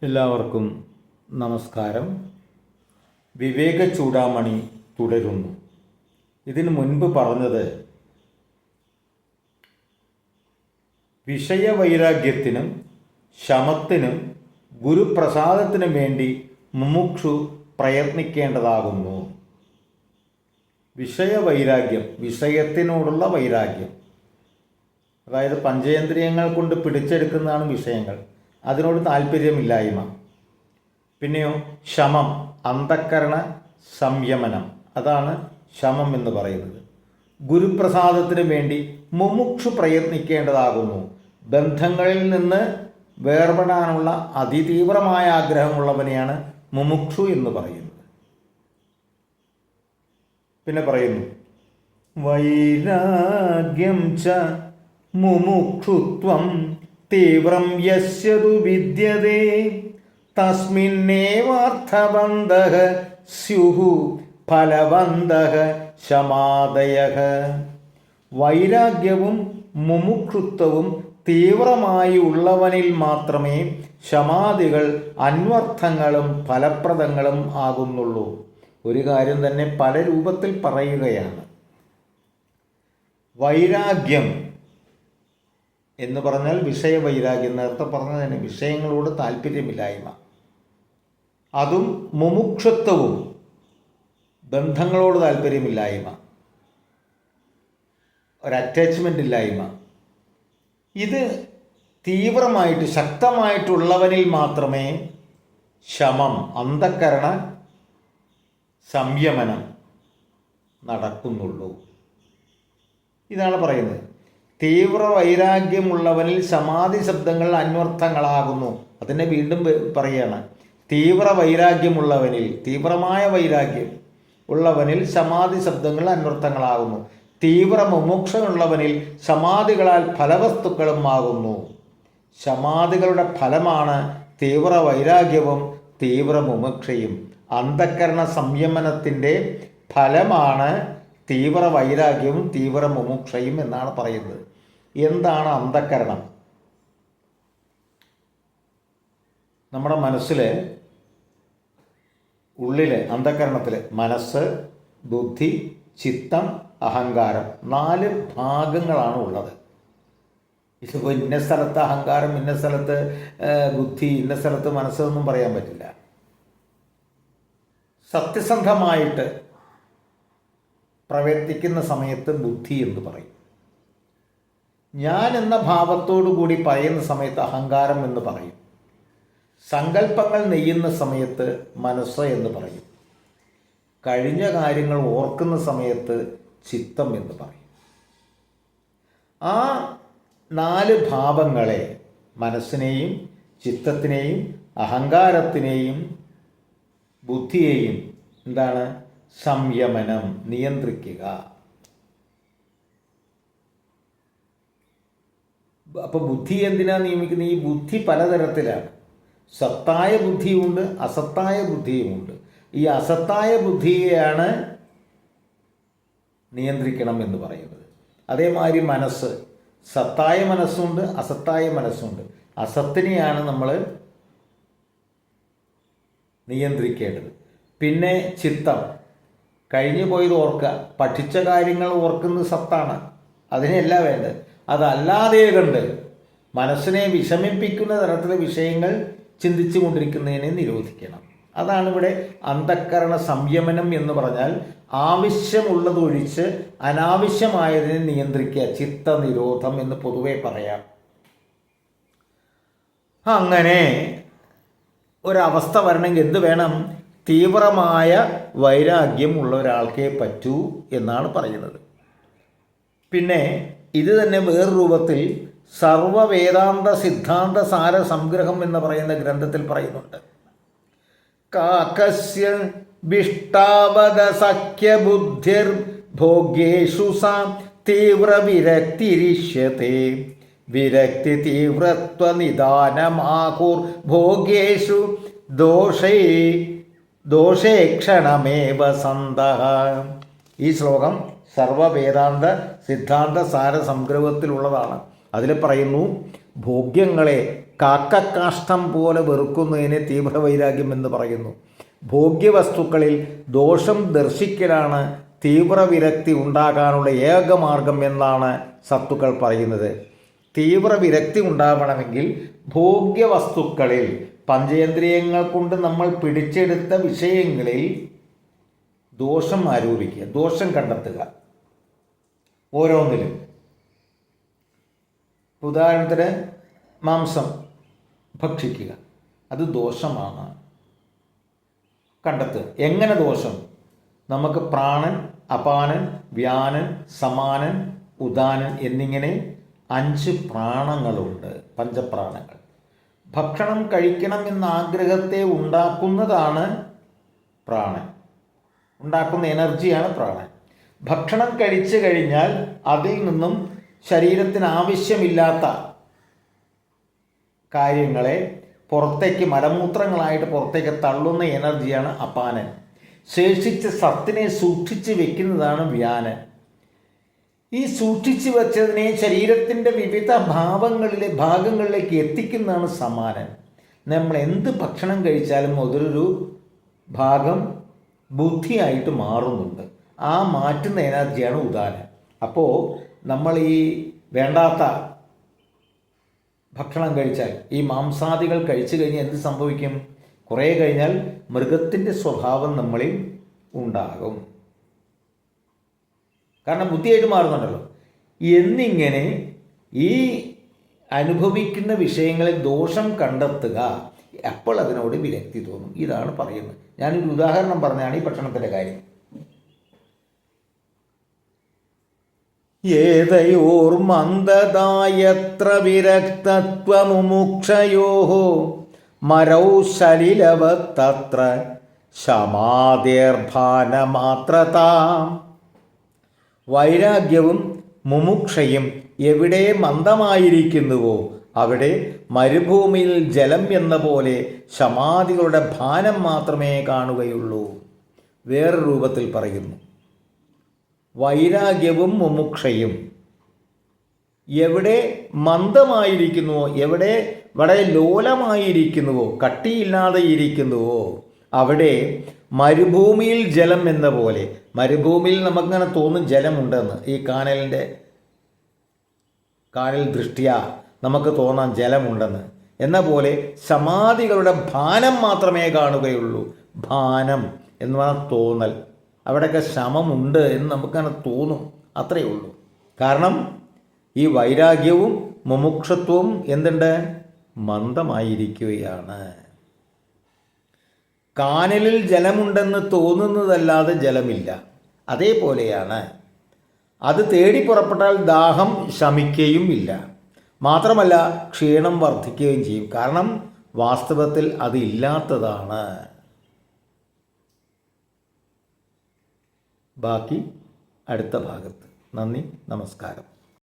എല്ലാവർക്കും നമസ്കാരം. വിവേക ചൂടാമണി തുടരുന്നു. ഇതിനു മുൻപ് പറഞ്ഞത് വിഷയവൈരാഗ്യത്തിനും ശമത്തിനും ഗുരുപ്രസാദത്തിനും വേണ്ടി മുമുക്ഷു പ്രയത്നിക്കേണ്ടതാകുന്നു. വിഷയവൈരാഗ്യം, വിഷയത്തിനോടുള്ള വൈരാഗ്യം, അതായത് പഞ്ചേന്ദ്രിയങ്ങൾ കൊണ്ട് പിടിച്ചെടുക്കുന്നതാണ് വിഷയങ്ങൾ, അതിനോട് താല്പര്യമില്ലായ്മ. പിന്നെയോ ശമം, അന്ധക്കരണ സംയമനം, അതാണ് ശമം എന്ന് പറയുന്നത്. ഗുരുപ്രസാദത്തിന് വേണ്ടി മുമുക്ഷു പ്രയത്നിക്കേണ്ടതാകുന്നു. ബന്ധങ്ങളിൽ നിന്ന് വേർപെടാനുള്ള അതിതീവ്രമായ ആഗ്രഹമുള്ളവനെയാണ് മുമുക്ഷു എന്ന് പറയുന്നത്. പിന്നെ പറയുന്നു, വൈരാഗ്യം ച മുമുക്ഷുത്വം തീവ്രം യസ്യതു വിദ്യതേ തസ്മിന്നേവാർത്ഥവന്തഃ സ്യുഹു ഫലവന്തഃ ശമാദയഃ. വൈരാഗ്യവും മുമുക്ഷുത്വവും തീവ്രമായി ഉള്ളവനിൽ മാത്രമേ ശമാദികൾ അന്വർത്ഥങ്ങളും ഫലപ്രദങ്ങളും ആകുന്നുള്ളൂ. ഒരു കാര്യം തന്നെ പല രൂപത്തിൽ പറയുകയാണ്. വൈരാഗ്യം എന്ന് പറഞ്ഞാൽ വിഷയവൈരാഗ്യം, നേരത്തെ പറഞ്ഞതിന് വിഷയങ്ങളോട് താല്പര്യമില്ലായ്മ. അതും മുമുക്ഷത്വവും ബന്ധങ്ങളോട് താല്പര്യമില്ലായ്മ, ഒരു അറ്റാച്ച്മെൻ്റ് ഇല്ലായ്മ. ഇത് തീവ്രമായിട്ട് ശക്തമായിട്ടുള്ളവനിൽ മാത്രമേ ശമം, അന്ധക്കരണ സംയമനം നടക്കുന്നുള്ളൂ. ഇതാണ് പറയുന്നത്. തീവ്ര വൈരാഗ്യമുള്ളവനിൽ സമാധി ശബ്ദങ്ങൾ അന്വർത്ഥങ്ങളാകുന്നു. അതിനെ വീണ്ടും പറയുകയാണ്. തീവ്ര വൈരാഗ്യമുള്ളവനിൽ, തീവ്രമായ വൈരാഗ്യം ഉള്ളവനിൽ സമാധി ശബ്ദങ്ങൾ അന്വർത്ഥങ്ങളാകുന്നു. തീവ്ര മുമുക്ഷമുള്ളവനിൽ സമാധികളാൽ ഫലവസ്തുക്കളും ആകുന്നു. സമാധികളുടെ ഫലമാണ് തീവ്ര വൈരാഗ്യവും തീവ്ര മുമുക്ഷയും. അന്ധക്കരണ സംയമനത്തിൻ്റെ ഫലമാണ് തീവ്ര വൈരാഗ്യവും തീവ്ര മുമുക്ഷയും എന്നാണ് പറയുന്നത്. എന്താണ് അന്ധക്കരണം? നമ്മുടെ മനസ്സിൽ, ഉള്ളിൽ, അന്ധക്കരണത്തിൽ മനസ്സ്, ബുദ്ധി, ചിത്തം, അഹങ്കാരം, 4 ഭാഗങ്ങളാണ് ഉള്ളത്. ഇതിപ്പോൾ ഇന്ന സ്ഥലത്ത് അഹങ്കാരം, ഇന്ന സ്ഥലത്ത് ബുദ്ധി, ഇന്ന സ്ഥലത്ത് മനസ്സെന്നും പറയാൻ പറ്റില്ല. സത്യസന്ധമായിട്ട് പ്രവർത്തിക്കുന്ന സമയത്ത് ബുദ്ധി എന്ന് പറയും. ഞാൻ എന്ന ഭാവത്തോടു കൂടി പറയുന്ന സമയത്ത് അഹങ്കാരം എന്ന് പറയും. സങ്കല്പങ്ങൾ നെയ്യുന്ന സമയത്ത് മനസ്സ് എന്ന് പറയും. കഴിഞ്ഞ കാര്യങ്ങൾ ഓർക്കുന്ന സമയത്ത് ചിത്തം എന്ന് പറയും. ആ 4 ഭാവങ്ങളെ, മനസ്സിനെയും ചിത്തത്തിനെയും അഹങ്കാരത്തിനെയും ബുദ്ധിയെയും എന്താണ്? സംയമനം, നിയന്ത്രിക്കുക. അപ്പോൾ ബുദ്ധി എന്തിനാ നിയമിക്കുന്നത്? ഈ ബുദ്ധി പലതരത്തിലാണ്. സത്തായ ബുദ്ധിയുമുണ്ട്, അസത്തായ ബുദ്ധിയുമുണ്ട്. ഈ അസത്തായ ബുദ്ധിയെയാണ് നിയന്ത്രിക്കണം എന്ന് പറയുന്നത്. അതേമാതിരി മനസ്സ്, സത്തായ മനസ്സുണ്ട്, അസത്തായ മനസ്സുണ്ട്. അസത്തിനെയാണ് നമ്മൾ നിയന്ത്രിക്കേണ്ടത്. പിന്നെ ചിത്തം, കഴിഞ്ഞു പോയത് ഓർക്കുക. പഠിച്ച കാര്യങ്ങൾ ഓർക്കുന്നത് സത്താണ്, അതിനെയല്ല വേണ്ടത്. അതല്ലാതെ കണ്ട് മനസ്സിനെ വിഷമിപ്പിക്കുന്ന തരത്തിലെ വിഷയങ്ങൾ ചിന്തിച്ചു കൊണ്ടിരിക്കുന്നതിനെ നിരോധിക്കണം. അതാണ് ഇവിടെ അന്ധക്കരണ സംയമനം എന്ന് പറഞ്ഞാൽ. ആവശ്യമുള്ളതൊഴിച്ച് അനാവശ്യമായതിനെ നിയന്ത്രിക്കുക, ചിത്തനിരോധം എന്ന് പൊതുവെ പറയാം. അങ്ങനെ ഒരവസ്ഥ വരണമെങ്കിൽ എന്ത് വേണം? തീവ്രമായ വൈരാഗ്യം ഉള്ള ഒരാൾക്കേ പറ്റൂ എന്നാണ് പറയുന്നത്. പിന്നെ ഇത് തന്നെ വേറെ രൂപത്തിൽ സർവവേദാന്ത സിദ്ധാന്ത സാര സംഗ്രഹം എന്ന് പറയുന്ന ഗ്രന്ഥത്തിൽ പറയുന്നുണ്ട്. കാകസ്യ വിഷ്ടാവത സഖ്യ ബുദ്ധിർ ഭോഗ്യേഷു സാ തീവ്ര വിരക്തിരിഷ്യത്തെ വിരക്തി തീവ്രത്വ നിദാനമാകുർ ഭോഗ്യേഷു ദോഷേ ക്ഷണമേവ സന്തഃ. ഈ ശ്ലോകം സർവവേദാന്ത സിദ്ധാന്ത സാര സംഗ്രഹത്തിലുള്ളതാണ്. അതിൽ പറയുന്നു, ഭോഗ്യങ്ങളെ കാക്കക്കാഷ്ടം പോലെ വെറുക്കുന്നതിനെ തീവ്രവൈരാഗ്യം എന്ന് പറയുന്നു. ഭോഗ്യവസ്തുക്കളിൽ ദോഷം ദർശിക്കലാണ് തീവ്രവിരക്തി ഉണ്ടാകാനുള്ള ഏകമാർഗം എന്നാണ് സത്തുക്കൾ പറയുന്നത്. തീവ്രവിരക്തി ഉണ്ടാവണമെങ്കിൽ ഭോഗ്യവസ്തുക്കളിൽ പഞ്ചേന്ദ്രിയങ്ങൾ കൊണ്ട് നമ്മൾ പിടിച്ചെടുത്ത വിഷയങ്ങളിൽ ദോഷം ആരോപിക്കുക, ദോഷം കണ്ടെത്തുക. ഓരോന്നിലും ഉദാഹരണത്തിന് മാംസം ഭക്ഷിക്കുക, അത് ദോഷമാണ് കണ്ടെത്തുക. എങ്ങനെ ദോഷം? നമുക്ക് പ്രാണൻ, അപാനൻ, വ്യാനൻ, സമാനൻ, ഉദാനൻ എന്നിങ്ങനെ 5 പ്രാണങ്ങളുണ്ട്, പഞ്ചപ്രാണങ്ങൾ. ഭക്ഷണം കഴിക്കണം എന്ന ആഗ്രഹത്തെ ഉണ്ടാക്കുന്നതാണ് പ്രാണൻ, ഉണ്ടാക്കുന്ന എനർജിയാണ് പ്രാണൻ. ഭക്ഷണം കഴിച്ചു കഴിഞ്ഞാൽ അതിൽ നിന്നും ശരീരത്തിന് ആവശ്യമില്ലാത്ത കാര്യങ്ങളെ പുറത്തേക്ക് മലമൂത്രങ്ങളായിട്ട് പുറത്തേക്ക് തള്ളുന്ന എനർജിയാണ് അപാനൻ. ശേഷിച്ച സത്തിനെ സൂക്ഷിച്ച് വെക്കുന്നതാണ് വ്യാനൻ. ഈ സൂക്ഷിച്ചു വച്ചതിനെ ശരീരത്തിൻ്റെ വിവിധ ഭാഗങ്ങളിലേക്ക് എത്തിക്കുന്നതാണ് സമാനൻ. നമ്മൾ എന്ത് ഭക്ഷണം കഴിച്ചാലും അതൊരു ഭാഗം ബുദ്ധിയായിട്ട് മാറുന്നുണ്ട്. ആ മാറ്റുന്ന എനർജിയാണ് ഉദാനൻ. അപ്പോൾ നമ്മൾ ഈ വേണ്ടാത്ത ഭക്ഷണം കഴിച്ചാൽ, ഈ മാംസാദികൾ കഴിച്ചു കഴിഞ്ഞാൽ എന്ത് സംഭവിക്കും? കുറേ കഴിഞ്ഞാൽ മൃഗത്തിൻ്റെ സ്വഭാവം നമ്മളിൽ ഉണ്ടാകും. കാരണം ബുദ്ധിയായിട്ട് മാറുന്നുണ്ടല്ലോ. എന്നിങ്ങനെ ഈ അനുഭവിക്കുന്ന വിഷയങ്ങളിൽ ദോഷം കണ്ടെത്തുക, അപ്പോൾ അതിനോട് വിരക്തി തോന്നും. ഇതാണ് പറയുന്നത്. ഞാനൊരു ഉദാഹരണം പറഞ്ഞാണ് ഈ ഭക്ഷണത്തിൻ്റെ കാര്യം. ഏതയോർമന്ദതായത്ര വിരക്തത്വമുമുക്ഷയോഃ മരൗ സലിലവത്തത്ര ശമാദേർഭാനമാത്രതാം. വൈരാഗ്യവും മുമുക്ഷയും എവിടെ മന്ദമായിരിക്കുന്നുവോ അവിടെ മരുഭൂമിയിൽ ജലം എന്ന പോലെ ശമാദികളുടെ ഭാനം മാത്രമേ കാണുകയുള്ളൂ. വേറെ രൂപത്തിൽ പറയുന്നു, വൈരാഗ്യവും മുമുക്ഷയും എവിടെ മന്ദമായിരിക്കുന്നുവോ, എവിടെ വളരെ ലോലമായിരിക്കുന്നുവോ, കട്ടിയില്ലാതെ ഇരിക്കുന്നുവോ അവിടെ മരുഭൂമിയിൽ ജലം എന്ന പോലെ. മരുഭൂമിയിൽ നമുക്കങ്ങനെ തോന്നും ജലമുണ്ടെന്ന്. ഈ കാനൽ ദൃഷ്ട്യ നമുക്ക് തോന്നാം ജലമുണ്ടെന്ന്. എന്ന പോലെ സമാധികളുടെ ഭാനം മാത്രമേ കാണുകയുള്ളൂ. ഭാനം എന്ന് പറഞ്ഞാൽ തോന്നൽ. അവിടെയൊക്കെ ശമമുണ്ട് എന്ന് നമുക്കങ്ങനെ തോന്നും, അത്രയേ ഉള്ളൂ. കാരണം ഈ വൈരാഗ്യവും മുമുക്ഷത്വവും എന്തുണ്ട്? മന്ദമായിരിക്കുകയാണ്. കാനലിൽ ജലമുണ്ടെന്ന് തോന്നുന്നതല്ലാതെ ജലമില്ല. അതേപോലെയാണ്. അത് തേടി പുറപ്പെട്ടാൽ ദാഹം ശമിക്കുകയും ഇല്ല. മാത്രമല്ല ക്ഷീണം വർദ്ധിക്കുകയും ചെയ്യും. കാരണം വാസ്തവത്തിൽ അത് ഇല്ലാത്തതാണ്. ബാക്കി അടുത്ത ഭാഗത്ത്. നന്ദി, നമസ്കാരം.